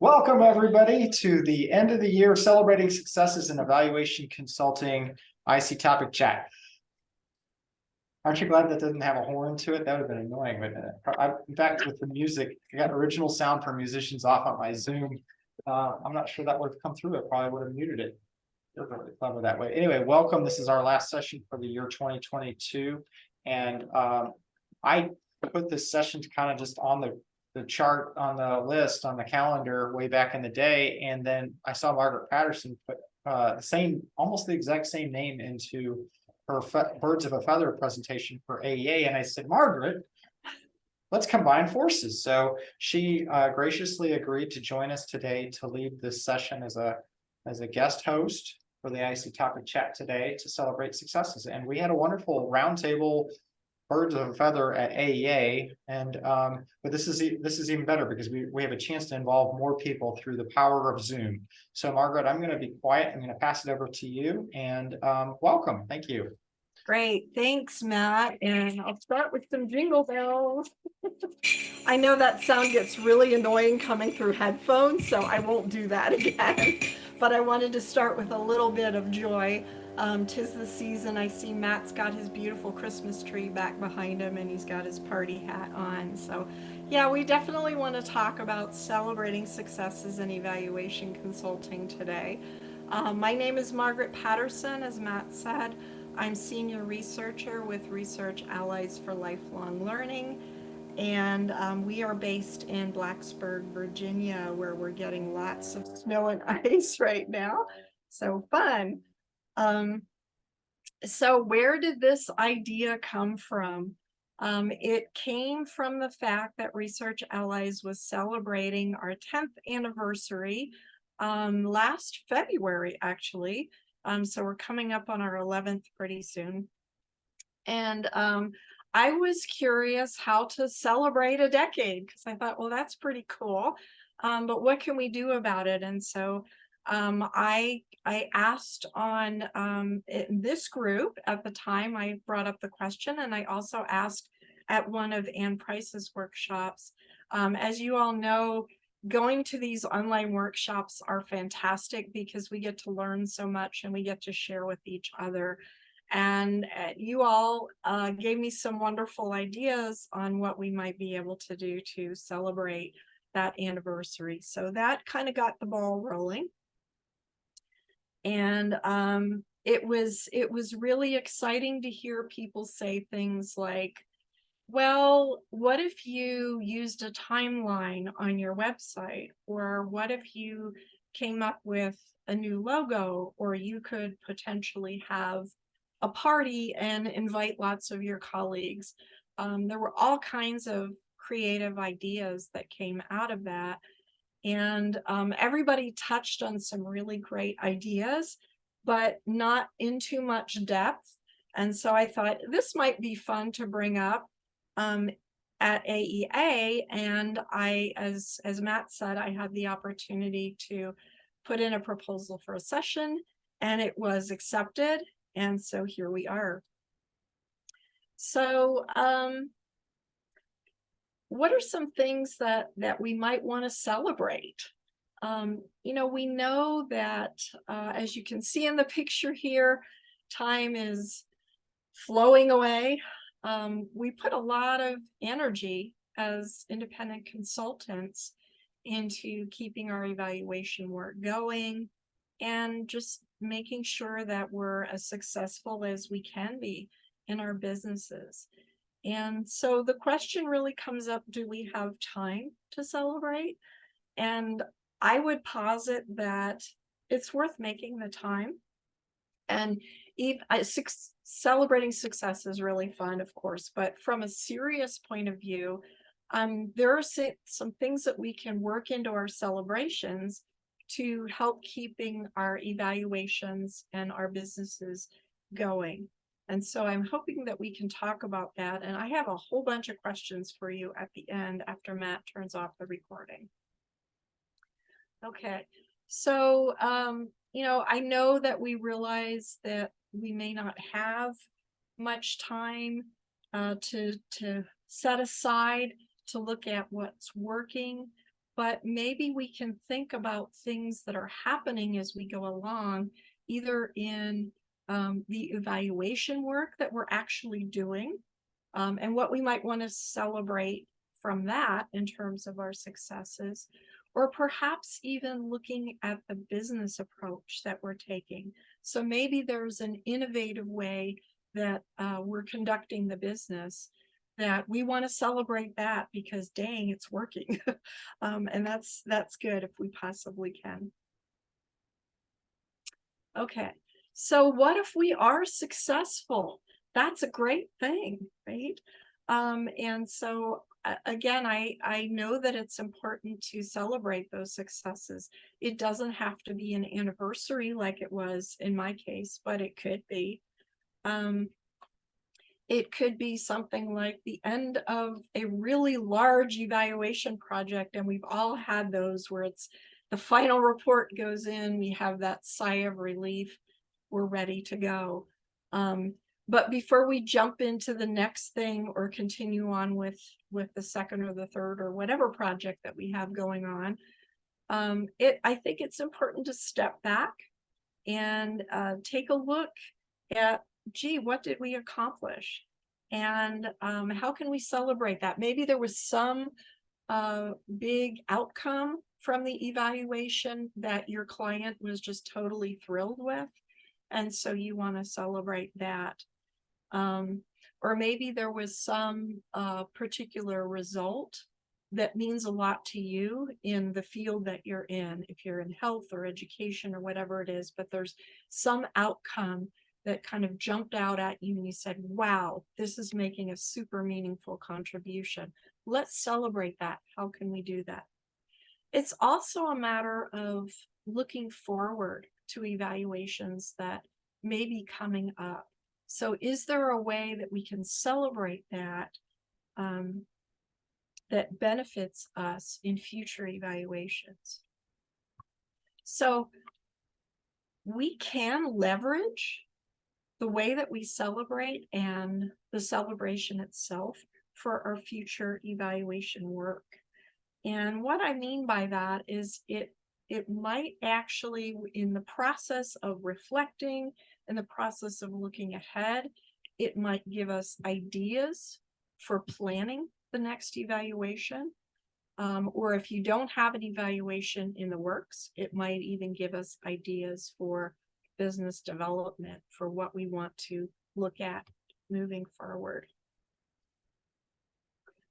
Welcome, everybody, to the end of the year celebrating successes in evaluation consulting IC topic chat. Aren't you glad that doesn't have a horn to it? That would have been annoying, wouldn't it? In fact, with the music, I got original sound for musicians off on my Zoom. I'm not sure that would have come through. It probably would have muted it. They're really clever that way. Anyway, welcome. This is our last session for the year 2022. And I put this session to kind of just on the chart on the list on the calendar way back in the day. And then I saw Margaret Patterson put almost the exact same name into her Birds of a Feather presentation for AEA. And I said, Margaret, let's combine forces. So she graciously agreed to join us today to lead this session as a guest host for the IC topic chat today to celebrate successes. And we had a wonderful roundtable Birds of a Feather at AEA. And but this is even better because we have a chance to involve more people through the power of Zoom. So Margaret, I'm going to be quiet. I'm going to pass it over to you and welcome. Thank you. Great. Thanks, Matt. And I'll start with some jingle bells. I know that sound gets really annoying coming through headphones, so I won't do that again. But I wanted to start with a little bit of joy. 'Tis the season. I see Matt's got his beautiful Christmas tree back behind him, and he's got his party hat on. So yeah, we definitely want to talk about celebrating successes in evaluation consulting today. My name is Margaret Patterson, as Matt said. I'm senior researcher with Research Allies for Lifelong Learning, and we are based in Blacksburg, Virginia, where we're getting lots of snow and ice right now. So fun. So where did this idea come from? It came from the fact that Research Allies was celebrating our 10th anniversary last February, actually. So we're coming up on our 11th pretty soon. And I was curious how to celebrate a decade because I thought, well, that's pretty cool. But what can we do about it? And so I asked on in this group at the time. I brought up the question, and I also asked at one of Ann Price's workshops. As you all know, going to these online workshops are fantastic because we get to learn so much and we get to share with each other. And you all gave me some wonderful ideas on what we might be able to do to celebrate that anniversary. So that kind of got the ball rolling. And it was really exciting to hear people say things like, well, what if you used a timeline on your website? Or what if you came up with a new logo? Or you could potentially have a party and invite lots of your colleagues. There were all kinds of creative ideas that came out of that. And everybody touched on some really great ideas, but not in too much depth. And so I thought this might be fun to bring up at AEA, and as Matt said, I had the opportunity to put in a proposal for a session, and it was accepted, and so here we are. So what are some things that we might want to celebrate? We know that as you can see in the picture here, time is flowing away. We put a lot of energy as independent consultants into keeping our evaluation work going and just making sure that we're as successful as we can be in our businesses. And so the question really comes up, do we have time to celebrate? And I would posit that it's worth making the time. And celebrating success is really fun, of course, but from a serious point of view, there are some things that we can work into our celebrations to help keeping our evaluations and our businesses going. And so I'm hoping that we can talk about that. And I have a whole bunch of questions for you at the end after Matt turns off the recording. Okay, so I know that we realize that we may not have much time to set aside to look at what's working. but maybe we can think about things that are happening as we go along, either in the evaluation work that we're actually doing, and what we might want to celebrate from that in terms of our successes, or perhaps even looking at the business approach that we're taking. So maybe there's an innovative way that we're conducting the business that we want to celebrate that because dang, it's working. And that's good if we possibly can. Okay, so what if we are successful? That's a great thing, right? And so again, I know that it's important to celebrate those successes. It doesn't have to be an anniversary like it was in my case, but it could be. It could be something like the end of a really large evaluation project, and we've all had those where it's the final report goes in, we have that sigh of relief, we're ready to go. But before we jump into the next thing or continue on with the second or the third or whatever project that we have going on, I think it's important to step back and take a look at, gee, what did we accomplish? And how can we celebrate that? Maybe there was some big outcome from the evaluation that your client was just totally thrilled with. And so you want to celebrate that. Or maybe there was some particular result that means a lot to you in the field that you're in, if you're in health or education or whatever it is, but there's some outcome that kind of jumped out at you and you said, wow, this is making a super meaningful contribution. Let's celebrate that. How can we do that? It's also a matter of looking forward to evaluations that may be coming up. So is there a way that we can celebrate that that benefits us in future evaluations? So we can leverage the way that we celebrate and the celebration itself for our future evaluation work. And what I mean by that is it might actually, in the process of reflecting, in the process of looking ahead, it might give us ideas for planning the next evaluation. Or if you don't have an evaluation in the works, it might even give us ideas for business development for what we want to look at moving forward.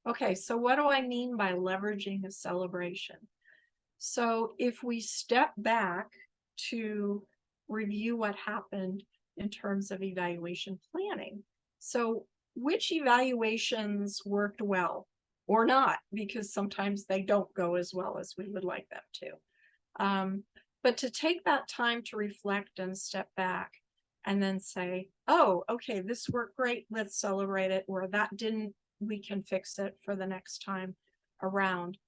Okay, so what do I mean by leveraging a celebration? So if we step back to review what happened in terms of evaluation planning. So which evaluations worked well or not, because sometimes they don't go as well as we would like them to. But to take that time to reflect and step back and then say, oh, okay, this worked great, let's celebrate it, or that didn't, we can fix it for the next time around.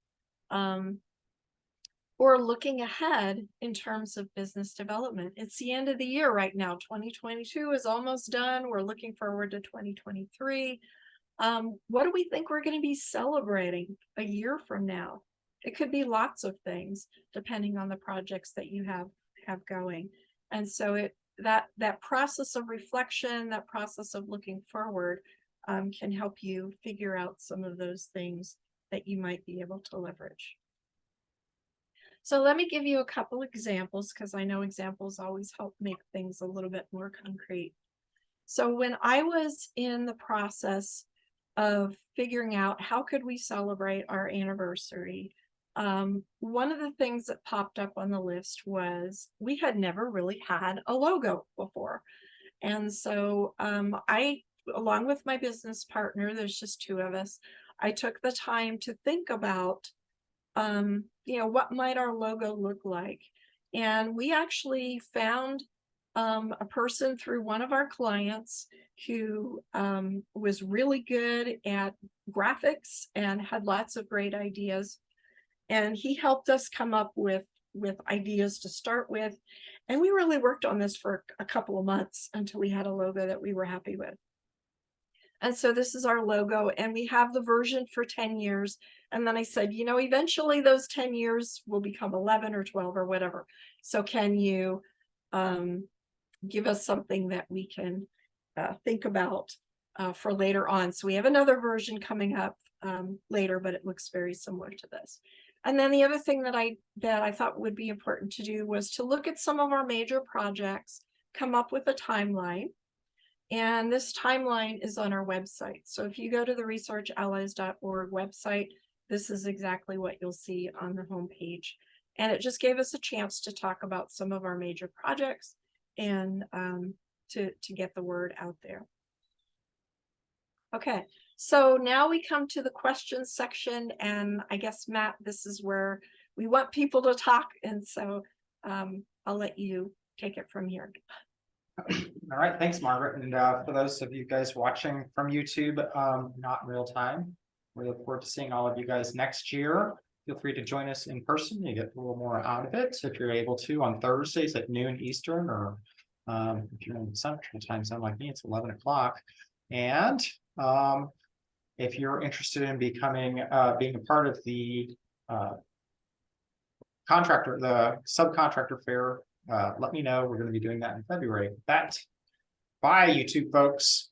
Or looking ahead in terms of business development. It's the end of the year right now. 2022 is almost done. We're looking forward to 2023. What do we think we're going to be celebrating a year from now? It could be lots of things depending on the projects that you have going. And so that process of reflection, that process of looking forward can help you figure out some of those things that you might be able to leverage. So let me give you a couple examples because I know examples always help make things a little bit more concrete. So when I was in the process of figuring out how could we celebrate our anniversary, one of the things that popped up on the list was we had never really had a logo before. And so I, along with my business partner, there's just two of us, I took the time to think about what might our logo look like? And we actually found a person through one of our clients who was really good at graphics and had lots of great ideas. And he helped us come up with ideas to start with. And we really worked on this for a couple of months until we had a logo that we were happy with. And so this is our logo, and we have the version for 10 years. And then I said, you know, eventually those 10 years will become 11 or 12 or whatever. So can you give us something that we can think about for later on? So we have another version coming up later, but it looks very similar to this. And then the other thing that I thought would be important to do was to look at some of our major projects, come up with a timeline. And this timeline is on our website. So if you go to the researchallies.org website, this is exactly what you'll see on the homepage. And it just gave us a chance to talk about some of our major projects and to get the word out there. Okay, so now we come to the questions section, and I guess, Matt, this is where we want people to talk, and so I'll let you take it from here. All right, thanks, Margaret. And for those of you guys watching from YouTube, not in real time, we look forward to seeing all of you guys next year. Feel free to join us in person. You get a little more out of it if you're able to on Thursdays at noon Eastern, or if you're in Central Time zone like me, it's 11 o'clock. And if you're interested in becoming being a part of the subcontractor fair, let me know. We're going to be doing that in February. Bye, YouTube folks.